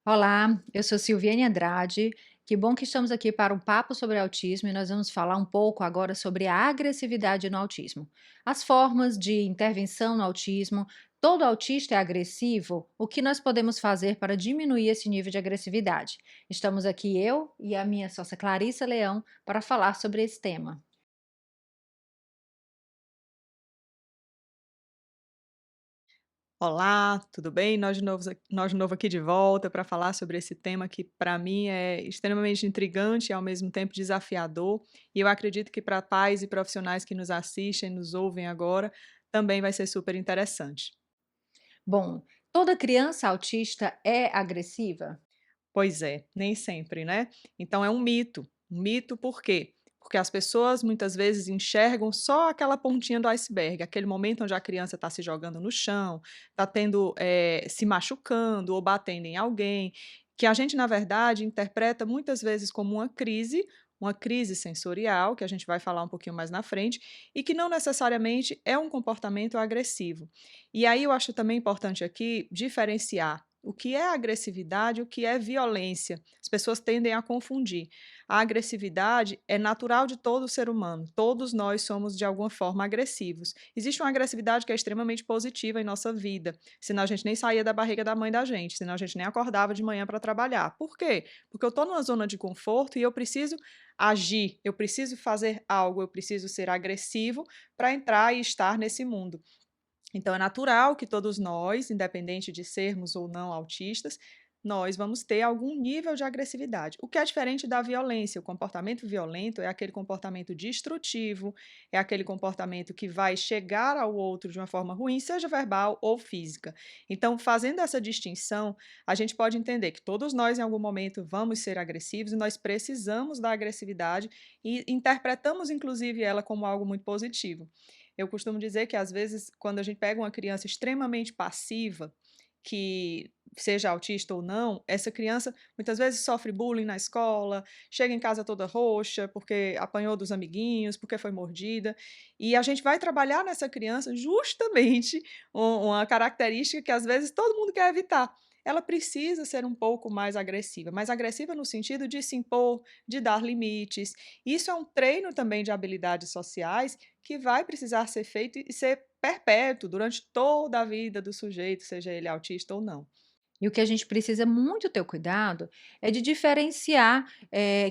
Olá, eu sou Silviane Andrade. Que bom que estamos aqui para um papo sobre autismo e nós vamos falar um pouco agora sobre a agressividade no autismo. As formas de intervenção no autismo. Todo autista é agressivo? O que nós podemos fazer para diminuir esse nível de agressividade? Estamos aqui eu e a minha sócia Clarissa Leão para falar sobre esse tema. Olá, tudo bem? Nós de novo aqui de volta para falar sobre esse tema que para mim é extremamente intrigante e ao mesmo tempo desafiador. E eu acredito que para pais e profissionais que nos assistem, nos ouvem agora, também vai ser super interessante. Bom, toda criança autista é agressiva? Pois é, nem sempre, né? Então é um mito. Um mito por quê? Porque as pessoas muitas vezes enxergam só aquela pontinha do iceberg, aquele momento onde a criança está se jogando no chão, está tendo, se machucando ou batendo em alguém, que a gente, na verdade, interpreta muitas vezes como uma crise sensorial, que a gente vai falar um pouquinho mais na frente, e que não necessariamente é um comportamento agressivo. E aí eu acho também importante aqui diferenciar o que é agressividade e o que é violência. As pessoas tendem a confundir. A agressividade é natural de todo ser humano. Todos nós somos, de alguma forma, agressivos. Existe uma agressividade que é extremamente positiva em nossa vida, senão a gente nem saía da barriga da mãe da gente, senão a gente nem acordava de manhã para trabalhar. Por quê? Porque eu estou numa zona de conforto e eu preciso agir, eu preciso fazer algo, eu preciso ser agressivo para entrar e estar nesse mundo. Então, é natural que todos nós, independente de sermos ou não autistas, nós vamos ter algum nível de agressividade. O que é diferente da violência? O comportamento violento é aquele comportamento destrutivo, é aquele comportamento que vai chegar ao outro de uma forma ruim, seja verbal ou física. Então, fazendo essa distinção, a gente pode entender que todos nós, em algum momento, vamos ser agressivos e nós precisamos da agressividade e interpretamos, inclusive, ela como algo muito positivo. Eu costumo dizer que, às vezes, quando a gente pega uma criança extremamente passiva, que seja autista ou não, essa criança muitas vezes sofre bullying na escola, chega em casa toda roxa porque apanhou dos amiguinhos, porque foi mordida, e a gente vai trabalhar nessa criança justamente uma característica que às vezes todo mundo quer evitar. Ela precisa ser um pouco mais agressiva, mas agressiva no sentido de se impor, de dar limites. Isso é um treino também de habilidades sociais que vai precisar ser feito e ser perpétuo durante toda a vida do sujeito, seja ele autista ou não. E o que a gente precisa muito ter cuidado é de diferenciar,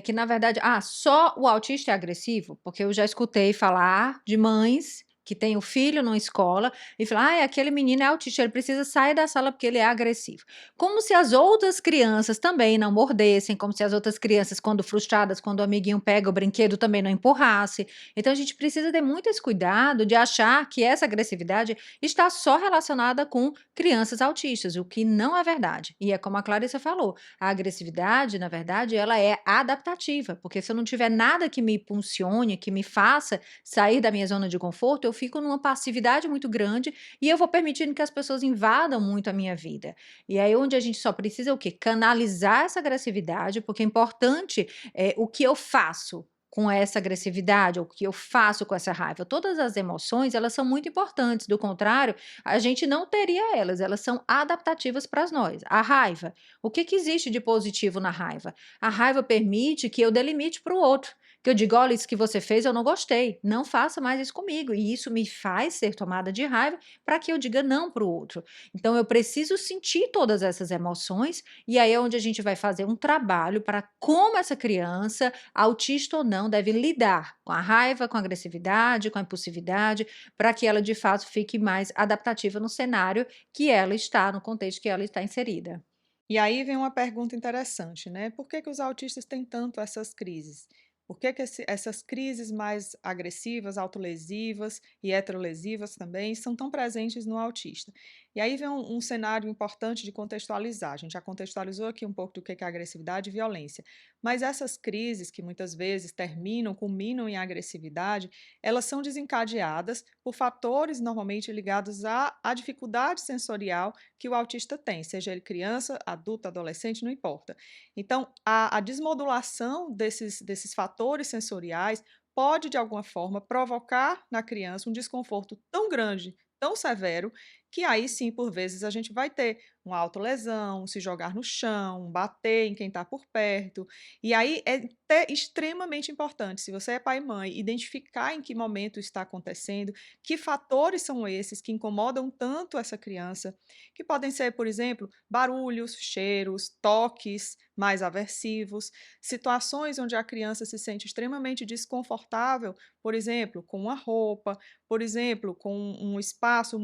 que na verdade, só o autista é agressivo, porque eu já escutei falar de mães que têm o filho numa escola e falam: "Ai, aquele menino é autista, ele precisa sair da sala porque ele é agressivo". Como se as outras crianças também não mordessem, como se as outras crianças, quando frustradas, quando o amiguinho pega o brinquedo, também não empurrasse. Então a gente precisa ter muito esse cuidado de achar que essa agressividade está só relacionada com crianças autistas, o que não é verdade. E é como a Clarissa falou, a agressividade, na verdade, ela é adaptativa, porque se eu não tiver nada que me impulsione, que me faça sair da minha zona de conforto, eu fico numa passividade muito grande e eu vou permitindo que as pessoas invadam muito a minha vida. E aí onde a gente só precisa o quê? Canalizar essa agressividade, porque é importante o que eu faço com essa agressividade, ou o que eu faço com essa raiva. Todas as emoções, elas são muito importantes, do contrário, a gente não teria elas, elas são adaptativas para nós. A raiva, o que que existe de positivo na raiva? A raiva permite que eu delimite para o outro, que eu diga: olha, isso que você fez eu não gostei, não faça mais isso comigo, e isso me faz ser tomada de raiva para que eu diga não para o outro. Então eu preciso sentir todas essas emoções, e aí é onde a gente vai fazer um trabalho para como essa criança, autista ou não, deve lidar com a raiva, com a agressividade, com a impulsividade, para que ela de fato fique mais adaptativa no cenário que ela está, no contexto que ela está inserida. E aí vem uma pergunta interessante, né? Por que que os autistas têm tanto essas crises? Por que que essas crises mais agressivas, autolesivas e heterolesivas também são tão presentes no autista? E aí vem um cenário importante de contextualizar. A gente já contextualizou aqui um pouco do que é agressividade e violência. Mas essas crises, que muitas vezes terminam, culminam em agressividade, elas são desencadeadas por fatores normalmente ligados à dificuldade sensorial que o autista tem, seja ele criança, adulto, adolescente, não importa. Então, a desmodulação desses fatores sensoriais pode, de alguma forma, provocar na criança um desconforto tão grande, tão severo, que aí sim, por vezes, a gente vai ter uma autolesão, se jogar no chão, bater em quem está por perto. E aí é até extremamente importante, se você é pai e mãe, identificar em que momento está acontecendo, que fatores são esses que incomodam tanto essa criança, que podem ser, por exemplo, barulhos, cheiros, toques mais aversivos, situações onde a criança se sente extremamente desconfortável, por exemplo, com uma roupa, por exemplo, com um espaço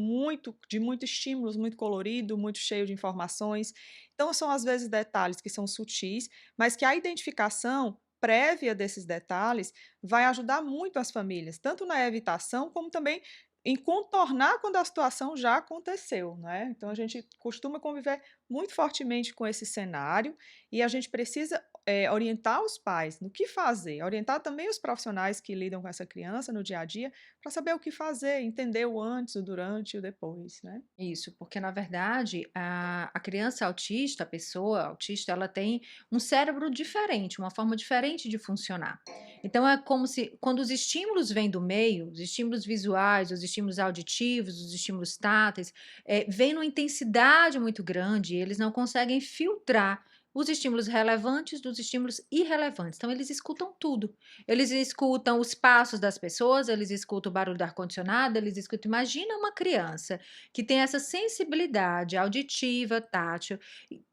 de muito estímulos, muito colorido, muito cheio de informações. Então, são às vezes detalhes que são sutis, mas que a identificação prévia desses detalhes vai ajudar muito as famílias, tanto na evitação como também em contornar quando a situação já aconteceu, né? Então a gente costuma conviver muito fortemente com esse cenário e a gente precisa orientar os pais no que fazer, orientar também os profissionais que lidam com essa criança no dia a dia para saber o que fazer, entender o antes, o durante e o depois, né? Isso, porque na verdade a criança autista, a pessoa autista, ela tem um cérebro diferente, uma forma diferente de funcionar. Então é como se quando os estímulos vêm do meio, os estímulos visuais, os estímulos auditivos, os estímulos táteis, vêm numa intensidade muito grande, e eles não conseguem filtrar os estímulos relevantes dos estímulos irrelevantes. Então eles escutam tudo. Eles escutam os passos das pessoas, eles escutam o barulho do ar-condicionado, eles escutam. Imagina uma criança que tem essa sensibilidade auditiva, tátil,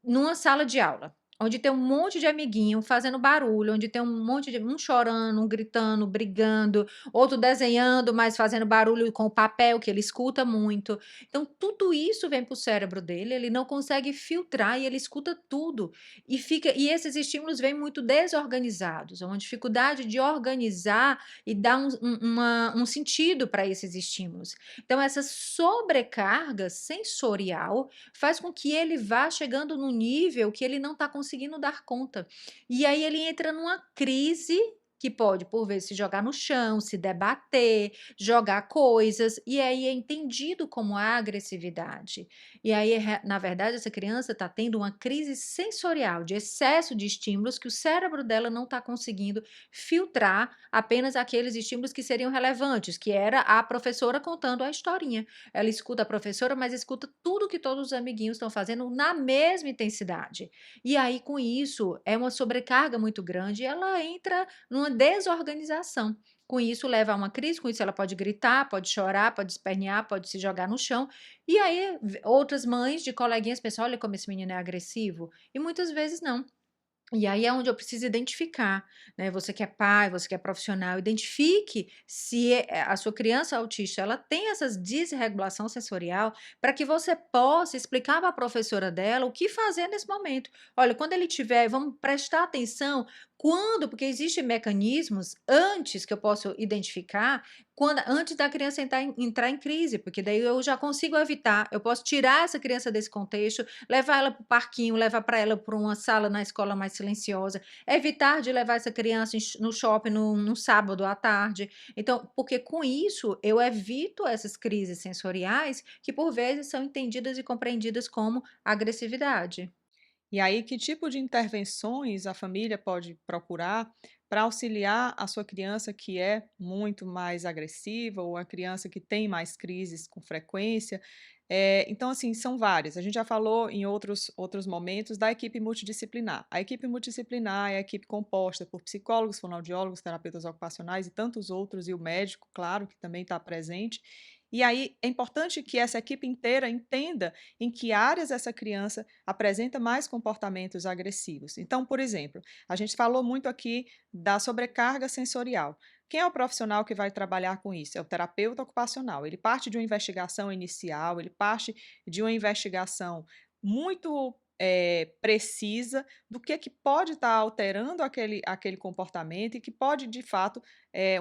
numa sala de aula, onde tem um monte de amiguinho fazendo barulho, onde tem um monte de um chorando, um gritando, brigando, outro desenhando, mas fazendo barulho com o papel, que ele escuta muito. Então, tudo isso vem para o cérebro dele, ele não consegue filtrar e ele escuta tudo. E esses estímulos vêm muito desorganizados, é uma dificuldade de organizar e dar um sentido para esses estímulos. Então, essa sobrecarga sensorial faz com que ele vá chegando num nível que ele não está conseguindo dar conta. E aí ele entra numa crise que pode, por vezes, se jogar no chão, se debater, jogar coisas, e aí é entendido como agressividade. E aí, na verdade, essa criança está tendo uma crise sensorial, de excesso de estímulos que o cérebro dela não está conseguindo filtrar apenas aqueles estímulos que seriam relevantes, que era a professora contando a historinha. Ela escuta a professora, mas escuta tudo que todos os amiguinhos estão fazendo na mesma intensidade. E aí, com isso, é uma sobrecarga muito grande e ela entra numa desorganização. Com isso, leva a uma crise, com isso ela pode gritar, pode chorar, pode espernear, pode se jogar no chão. E aí, outras mães de coleguinhas pensam: olha como esse menino é agressivo. E muitas vezes não. E aí é onde eu preciso identificar, né, você que é pai, você que é profissional, identifique se a sua criança autista, ela tem essas desregulação sensorial, para que você possa explicar para a professora dela o que fazer nesse momento. Olha, quando ele tiver, vamos prestar atenção quando, porque existem mecanismos antes que eu posso identificar, antes da criança entrar em crise, porque daí eu já consigo evitar, eu posso tirar essa criança desse contexto, levar ela para o parquinho, levar para ela para uma sala na escola mais silenciosa, evitar de levar essa criança no shopping no sábado à tarde. Então, porque com isso eu evito essas crises sensoriais que por vezes são entendidas e compreendidas como agressividade. E aí, que tipo de intervenções a família pode procurar para auxiliar a sua criança que é muito mais agressiva ou a criança que tem mais crises com frequência? Então, assim, são várias. A gente já falou em outros momentos da equipe multidisciplinar. A equipe multidisciplinar é a equipe composta por psicólogos, fonoaudiólogos, terapeutas ocupacionais e tantos outros, e o médico, claro, que também está presente. E aí é importante que essa equipe inteira entenda em que áreas essa criança apresenta mais comportamentos agressivos. Então, por exemplo, a gente falou muito aqui da sobrecarga sensorial. Quem é o profissional que vai trabalhar com isso? É o terapeuta ocupacional. Ele parte de uma investigação inicial, ele parte de uma investigação muito precisa do que pode estar alterando aquele comportamento e que pode, de fato,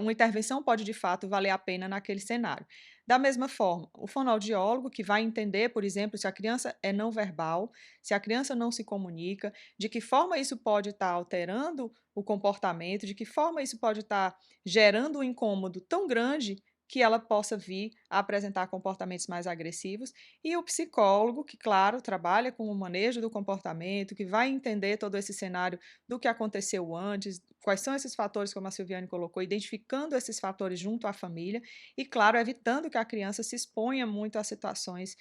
uma intervenção pode, de fato, valer a pena naquele cenário. Da mesma forma, o fonoaudiólogo que vai entender, por exemplo, se a criança é não verbal, se a criança não se comunica, de que forma isso pode estar alterando o comportamento, de que forma isso pode estar gerando um incômodo tão grande que ela possa vir a apresentar comportamentos mais agressivos, e o psicólogo, que, claro, trabalha com o manejo do comportamento, que vai entender todo esse cenário do que aconteceu antes, quais são esses fatores, como a Silviane colocou, identificando esses fatores junto à família e, claro, evitando que a criança se exponha muito a situações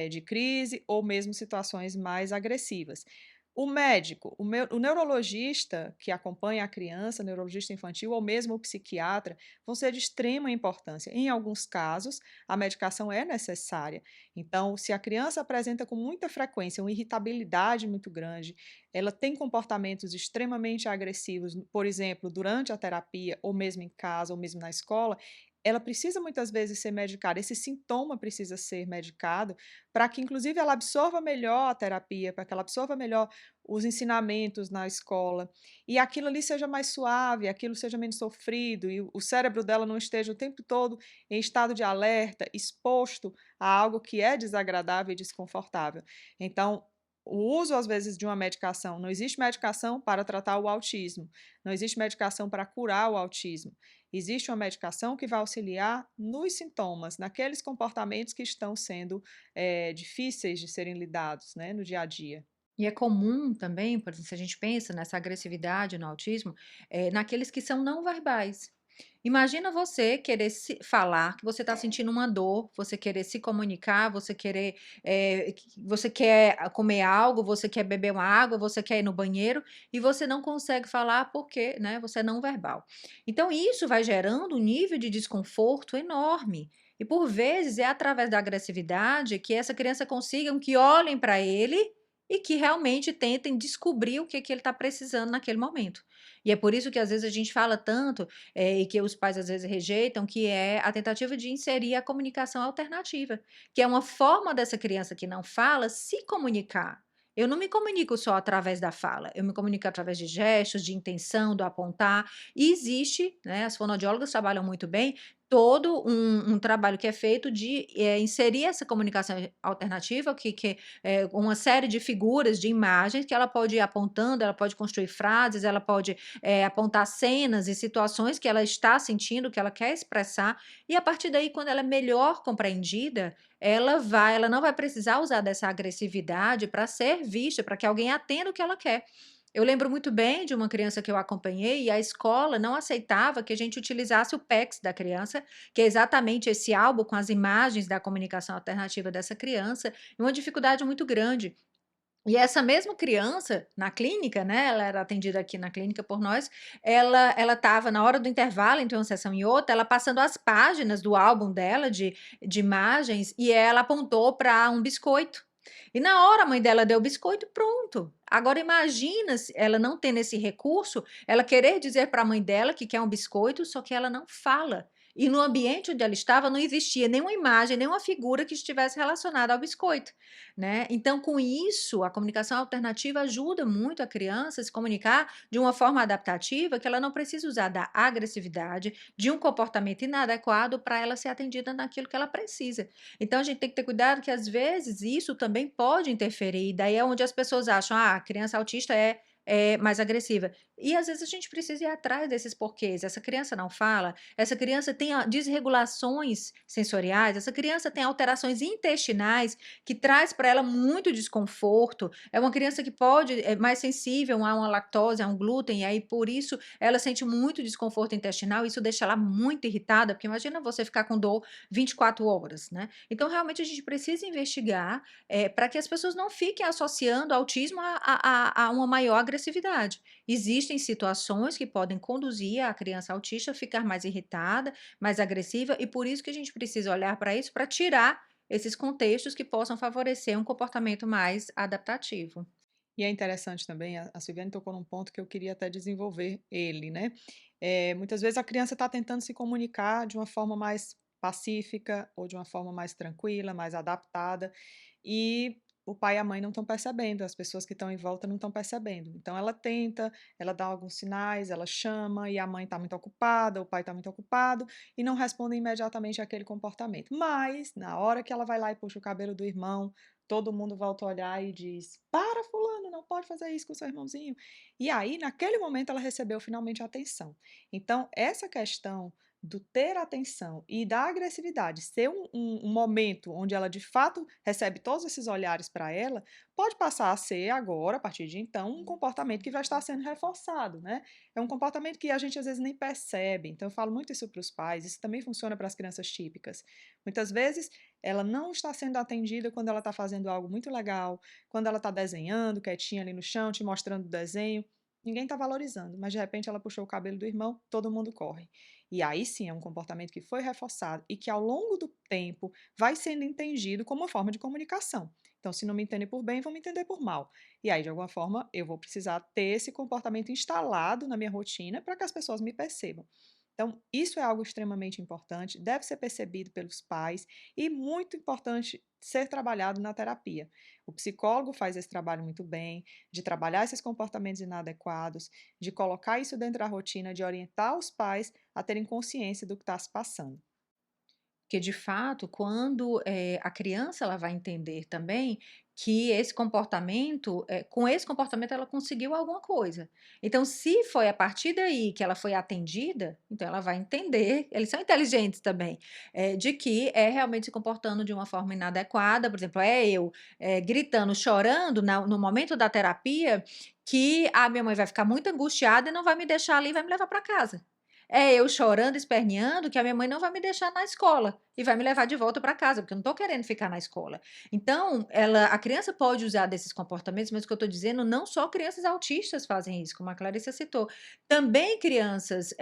de crise ou mesmo situações mais agressivas. O médico, o neurologista que acompanha a criança, neurologista infantil ou mesmo o psiquiatra, vão ser de extrema importância. Em alguns casos, a medicação é necessária. Então, se a criança apresenta com muita frequência uma irritabilidade muito grande, ela tem comportamentos extremamente agressivos, por exemplo, durante a terapia, ou mesmo em casa, ou mesmo na escola, ela precisa muitas vezes ser medicada, esse sintoma precisa ser medicado, para que inclusive ela absorva melhor a terapia, para que ela absorva melhor os ensinamentos na escola, e aquilo ali seja mais suave, aquilo seja menos sofrido, e o cérebro dela não esteja o tempo todo em estado de alerta, exposto a algo que é desagradável e desconfortável. Então, o uso, às vezes, de uma medicação, não existe medicação para tratar o autismo, não existe medicação para curar o autismo. Existe uma medicação que vai auxiliar nos sintomas, naqueles comportamentos que estão sendo difíceis de serem lidados, né, no dia a dia. E é comum também, por exemplo, se a gente pensa nessa agressividade no autismo, naqueles que são não verbais. Imagina você querer se falar que você está sentindo uma dor, você querer se comunicar, você querer, você quer comer algo, você quer beber uma água, você quer ir no banheiro e você não consegue falar porque, né, você é não verbal. Então isso vai gerando um nível de desconforto enorme. E por vezes é através da agressividade que essa criança consiga que olhem para ele e que realmente tentem descobrir o que que ele está precisando naquele momento. E é por isso que às vezes a gente fala tanto, e que os pais às vezes rejeitam, que é a tentativa de inserir a comunicação alternativa, que é uma forma dessa criança que não fala se comunicar. Eu não me comunico só através da fala, eu me comunico através de gestos, de intenção, do apontar. E existe, né, as fonoaudiólogas trabalham muito bem, todo um trabalho que é feito de inserir essa comunicação alternativa, uma série de figuras, de imagens que ela pode ir apontando, ela pode construir frases, ela pode apontar cenas e situações que ela está sentindo, que ela quer expressar, e a partir daí, quando ela é melhor compreendida, ela não vai precisar usar dessa agressividade para ser vista, para que alguém atenda o que ela quer. Eu lembro muito bem de uma criança que eu acompanhei e a escola não aceitava que a gente utilizasse o PECS da criança, que é exatamente esse álbum com as imagens da comunicação alternativa dessa criança, e uma dificuldade muito grande. E essa mesma criança, na clínica, né, ela era atendida aqui na clínica por nós, ela estava na hora do intervalo entre uma sessão e outra, ela passando as páginas do álbum dela de imagens, e ela apontou para um biscoito. E na hora a mãe dela deu o biscoito, pronto. Agora imagina se ela não tendo esse recurso, ela querer dizer para a mãe dela que quer um biscoito, só que ela não fala. E no ambiente onde ela estava não existia nenhuma imagem, nenhuma figura que estivesse relacionada ao biscoito, né. Então com isso, a comunicação alternativa ajuda muito a criança a se comunicar de uma forma adaptativa, que ela não precisa usar da agressividade, de um comportamento inadequado para ela ser atendida naquilo que ela precisa. Então a gente tem que ter cuidado que às vezes isso também pode interferir, e daí é onde as pessoas acham: "Ah, a criança autista é mais agressiva". E às vezes a gente precisa ir atrás desses porquês. Essa criança não fala, essa criança tem desregulações sensoriais, essa criança tem alterações intestinais que traz para ela muito desconforto. É uma criança que é mais sensível a uma lactose, a um glúten, e aí por isso ela sente muito desconforto intestinal, isso deixa ela muito irritada, porque imagina você ficar com dor 24 horas, né. Então realmente a gente precisa investigar, para que as pessoas não fiquem associando autismo a uma maior agressividade. Existem situações que podem conduzir a criança autista a ficar mais irritada, mais agressiva, e por isso que a gente precisa olhar para isso, para tirar esses contextos que possam favorecer um comportamento mais adaptativo. E é interessante também, a Silviane tocou num ponto que eu queria até desenvolver ele, né. Muitas vezes a criança está tentando se comunicar de uma forma mais pacífica ou de uma forma mais tranquila, mais adaptada, e o pai e a mãe não estão percebendo, as pessoas que estão em volta não estão percebendo. Então ela tenta, ela dá alguns sinais, ela chama e a mãe está muito ocupada, o pai está muito ocupado e não respondem imediatamente àquele comportamento. Mas, na hora que ela vai lá e puxa o cabelo do irmão, todo mundo volta a olhar e diz: "Para fulano, não pode fazer isso com seu irmãozinho". E aí, naquele momento, ela recebeu finalmente a atenção. Então, essa questão do ter atenção e da agressividade ser um momento onde ela de fato recebe todos esses olhares para ela, pode passar a ser agora, a partir de então, um comportamento que vai estar sendo reforçado, né. É um comportamento que a gente às vezes nem percebe, então eu falo muito isso para os pais, isso também funciona para as crianças típicas. Muitas vezes ela não está sendo atendida quando ela está fazendo algo muito legal, quando ela está desenhando, quietinha ali no chão, te mostrando o desenho, ninguém está valorizando, mas de repente ela puxou o cabelo do irmão, todo mundo corre. E aí sim é um comportamento que foi reforçado e que ao longo do tempo vai sendo entendido como uma forma de comunicação. Então, se não me entendem por bem, vão me entender por mal. E aí, de alguma forma, eu vou precisar ter esse comportamento instalado na minha rotina para que as pessoas me percebam. Então, isso é algo extremamente importante, deve ser percebido pelos pais e muito importante ser trabalhado na terapia. O psicólogo faz esse trabalho muito bem, de trabalhar esses comportamentos inadequados, de colocar isso dentro da rotina, de orientar os pais a terem consciência do que está se passando. Porque de fato, quando, a criança ela vai entender também que esse comportamento, com esse comportamento ela conseguiu alguma coisa. Então se foi a partir daí que ela foi atendida, então ela vai entender, eles são inteligentes também, de que é realmente se comportando de uma forma inadequada, por exemplo, eu, gritando, chorando no momento da terapia, que a minha mãe vai ficar muito angustiada e não vai me deixar ali e vai me levar para casa. É eu chorando, esperneando, que a minha mãe não vai me deixar na escola e vai me levar de volta para casa, porque eu não estou querendo ficar na escola. Então, a criança pode usar desses comportamentos, mas o que eu estou dizendo, não só crianças autistas fazem isso, como a Clarissa citou. Também crianças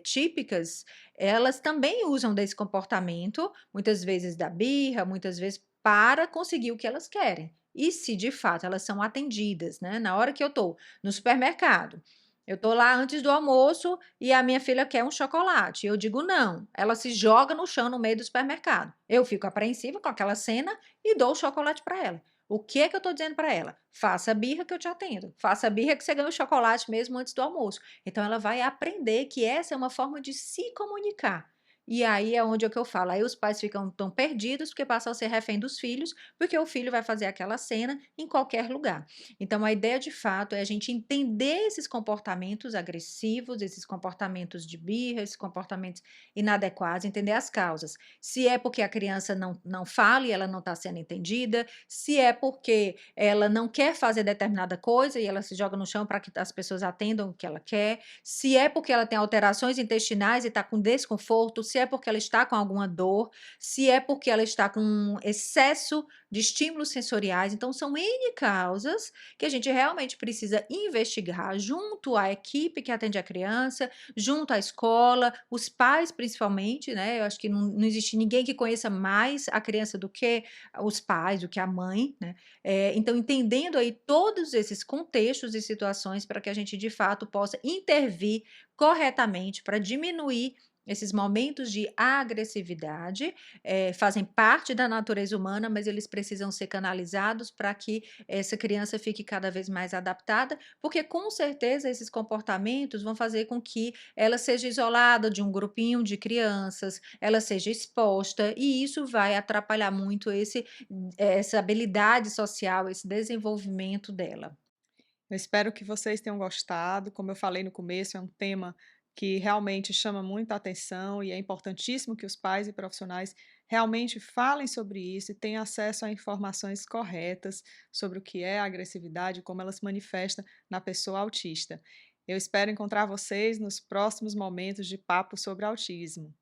típicas, elas também usam desse comportamento, muitas vezes da birra, muitas vezes para conseguir o que elas querem. E se de fato elas são atendidas, né? Na hora que eu estou no supermercado, eu estou lá antes do almoço e a minha filha quer um chocolate. Eu digo não. Ela se joga no chão no meio do supermercado. Eu fico apreensiva com aquela cena e dou o chocolate para ela. O que é que eu estou dizendo para ela? Faça birra que eu te atendo. Faça birra que você ganha o chocolate mesmo antes do almoço. Então ela vai aprender que essa é uma forma de se comunicar. E aí é onde é que eu falo. Aí os pais ficam tão perdidos porque passam a ser refém dos filhos, porque o filho vai fazer aquela cena em qualquer lugar. Então, a ideia de fato é a gente entender esses comportamentos agressivos, esses comportamentos de birra, esses comportamentos inadequados, entender as causas. Se é porque a criança não fala e ela não está sendo entendida, se é porque ela não quer fazer determinada coisa e ela se joga no chão para que as pessoas atendam o que ela quer, se é porque ela tem alterações intestinais e está com desconforto, se é porque ela está com alguma dor, se é porque ela está com excesso de estímulos sensoriais. Então, são N causas que a gente realmente precisa investigar junto à equipe que atende a criança, junto à escola, os pais principalmente, né? Eu acho que não existe ninguém que conheça mais a criança do que os pais, do que a mãe, né? Então, entendendo aí todos esses contextos e situações para que a gente de fato possa intervir corretamente para diminuir esses momentos de agressividade, fazem parte da natureza humana, mas eles precisam ser canalizados para que essa criança fique cada vez mais adaptada, porque com certeza esses comportamentos vão fazer com que ela seja isolada de um grupinho de crianças, ela seja exposta, e isso vai atrapalhar muito essa habilidade social, esse desenvolvimento dela. Eu espero que vocês tenham gostado. Como eu falei no começo, é um tema que realmente chama muita atenção e é importantíssimo que os pais e profissionais realmente falem sobre isso e tenham acesso a informações corretas sobre o que é a agressividade e como ela se manifesta na pessoa autista. Eu espero encontrar vocês nos próximos momentos de papo sobre autismo.